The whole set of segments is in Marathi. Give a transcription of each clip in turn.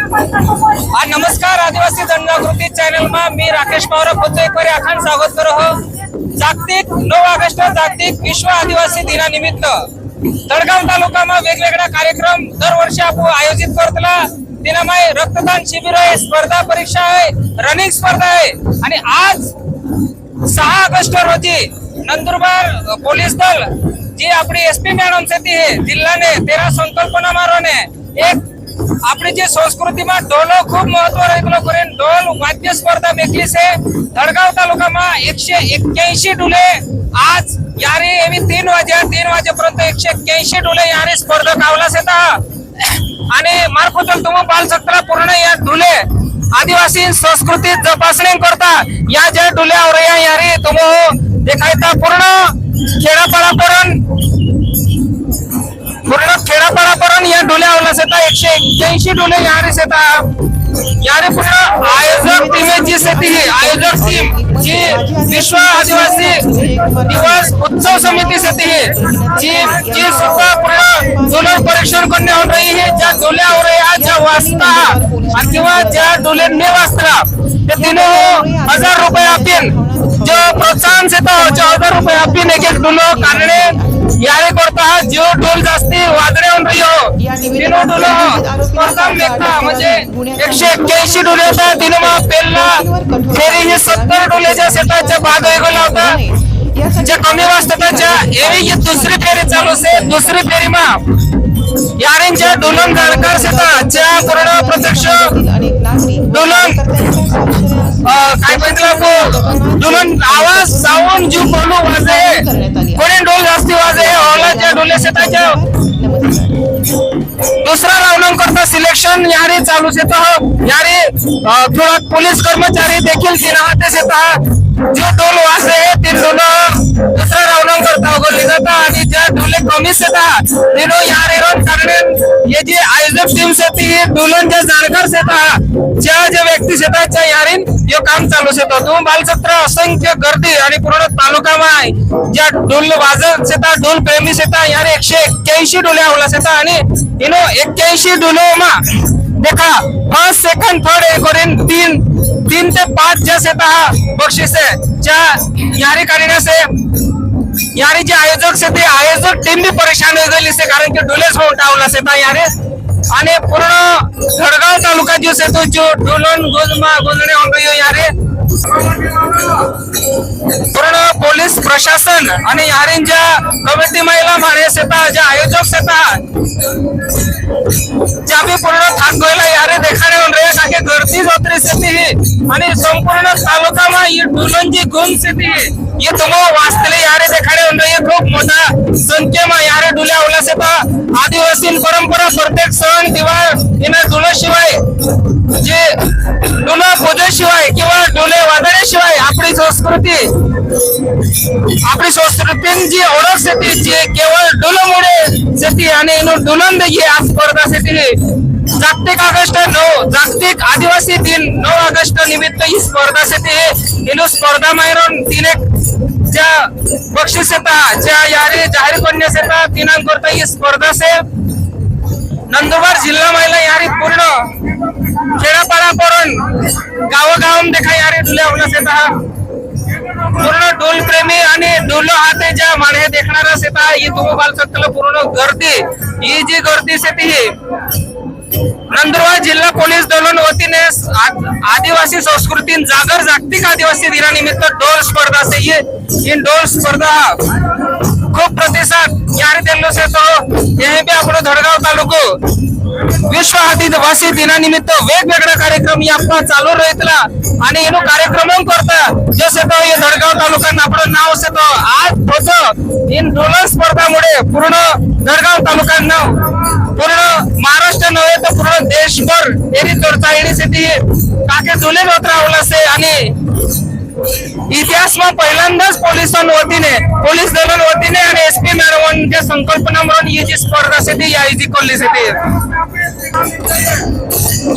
नमस्कार आदिवासी जनजागृती चॅनल में मी राकेश पवार पुन्हा एक बार आखान स्वागत करो हो। जागतिक 9 ऑगस्ट जागतिक विश्व आदिवासी दिनानिमित्त तळगाव तालुका में वेगवेगळा कार्यक्रम दरवर्षी आपण आयोजित करतला। दिनामाय रक्तदान शिबिर आहे, स्पर्धा परीक्षा आहे, रनिंग स्पर्धा आहे आणि आज 6 ऑगस्ट रोजी नंदुरबार पोलीस दल जी अपनी एसपी मैडम से जिला ने 13 संकल्पना मारोने एक अपनी जी संस्कृति में ढोलो खूब महत्व रखलो करेन ढोल वाद्य स्पर्धा मेकली से धडगाव तालुका में 181 डुले आज यारी एवी 3 वाजेपर्यंत 181 डुले यारी स्पर्धक आवला से आणि मार्फत तुम्ही पाल सकता पूर्ण या डुले आदिवासी संस्कृती जपासणी करता या ज्या डुल्यावर या यारी तुम्ही देखायता पूर्ण खेड़ापाड़ा या डुले आवला से 181 डुले यारी से यारे पूर्ण आयोजक टीम जी से आयोजक टीम जी विश्व आदिवासी दिवस उत्सव समिति से जी सुबह पूर्ण डुले परीक्षण करने हो रही है ज्या डुल्या हो रही है ज्या वाचता किंवा ज्या डुले ने वाचता ते तीनों 1000 रुपये आपीन जो प्रोत्साहन से 1000 रुपये आपीन एक डुलो काढणे यारे करता जो डोल जास्ती वाजणे होऊन रही हो तीनों डोल स्पर्धा मेकता म्हणजे 181 डोले होता तीनों में पहला फेरी हे 70 डोलेच्या सेटाच्या भाग वेगळा होता जे कमी वाजताच्या एवी ये दूसरी फेरी चालू से दूसरी फेरी में यारेंच्या डोलन जाणकार सेटाच्या पूर्ण प्रत्यक्ष डोलन काय म्हणतो डोलन आवाज साऊंड जो बोलू वाजे कोणी डोल जास्ती वाजे ओलाच्या डोले सेटाच्या दूसरा राउंड करता सिलेक्शन यारी चालू से यारी थोड़ा पुलिस कर्मचारी देखील तीन हाते से जो डोल वाजे तीन डोल दूसरा राउंड करता गोली जाता आणि ज्या डोले कमी से तीनों यारी रन करणे ये जी आयोजक टीम से थी डोलन ज्या जाणकार से ज्या ज्या व्यक्ती से यारीन यो काम चालू से तुम बालसत्र असंख्य गर्दी आणि पूर्ण तालुका में ज्या डोल वाजत से डोल प्रेमी से यार 181 डोले आवला से आणि इनो 81 डोले में देखा फर्स्ट सेकंड थर्ड एक और 3 से 5 जैसे बख्शिस है ज्या यारी करने से यारी जे आयोजक से थे आयोजक टीम भी परेशान हो गई से कारण की डोलेस उठावला से यारे आणि पूर्ण धडगाव तालुका जो से तो जो डोलन गोंधणे हो गई यारे पूर्ण पोलीस प्रशासन आणि यारींच्या कमिटी महिला माने से ज्या आयोजक से ज्या भी पूर्ण थाक गयला यारे देखाने होऊन रहे ताकि गर्दी जोतरी से आणि संपूर्ण तालुका में ये डोलन जी गुण से ये तुम वास्तले यारे देखाने होऊन रही खूप मोठा संख्या में यारे डुल्या आवला से आदिवासी परंपरा प्रत्येक सण दिवस इन डुल्याशिवाय जे डुला पूजेशिवाय किंवा डुले वाजण्याशिवाय आपली संस्कृती जी ओळख से जे केवळ डुलमुळे से आणि डुलन देखील आज स्पर्धा से जागतिक आदिवासी दिन 9 ऑगस्ट निमित्त ही स्पर्धा से स्पर्धा मायरून ज्या बक्षीस ज्या यारी जाहीर करने से दिनांक करता ही स्पर्धा से नंदुरबार जिल्हा महिला यारी पूर्ण खेड़ापाड़ा करून गावोगाव देखा यारी डुल्या होना से पूर्ण डोल प्रेमी आणि डोल हाते ज्या माणे देखणारा से ये तुम्ही बाल सकल पूर्ण गर्दी ही जी गर्दी से नंदुरबार जिल्हा पोलीस दलन वतीने आदिवासी संस्कृती जागर जागतिक आदिवासी दिनानिमित्त डोल स्पर्धा से ये इन डोल स्पर्धा खूब प्रतिसाद यारी दिलो से तो यही भी आपण धडगाव तालुको विश्व आदिवासी दिनानिमित्त वेगवेगळा कार्यक्रम यापा चालू रहतला आणि इनो कार्यक्रम करता जसे तो ये धडगाव तालुका आपण नाव से तो आज होतो इन डोल स्पर्धामुळे पूर्ण धडगाव तालुका नाव पूर्ण महाराष्ट्र नव्हे तर पूर्ण देशभर एरी चर्चा येण्यासाठी काके डोले होत रावला से आणि इतिहास में पहिल्यांदाच पोलीस दलन वतीने आणि एसपी मॅडमच्या संकल्पना म्हणून ही जी स्पर्धा से ती आयोजित करली से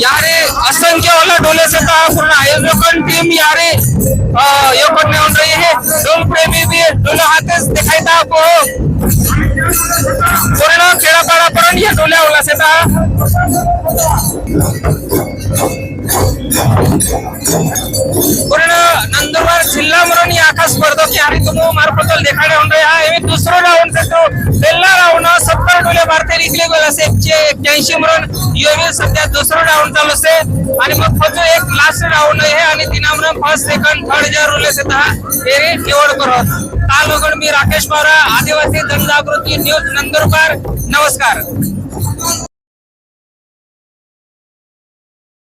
यारे असंख्य वाला डोले से पूर्ण आयोजक टीम यारे यो करने होन रही है डोल प्रेमी भी डोले हाथे दिखाई था आपको पूर्ण खेड़ापाड़ा पर ये डोले वाला से पूर्ण नंदुरबार जिला म्हणून ये आखा स्पर्धा की आणि तुम मार्फत देखाडे होऊन रहा है दूसरो राउंड से तो पहला राउंड 70 डोले भारतीय निकले गेला से 181 म्हणून योगी सध्या दुसरा राउंड चालू से आणि मग फक्त एक लास्ट राउंड आहे आणि तिनामने फर्स्ट सेकंड थर्ड जे रोले से था हे निवड करत काल मी राकेश पवार आदिवासी जनजागृती न्यूज नंदुरबार नमस्कार।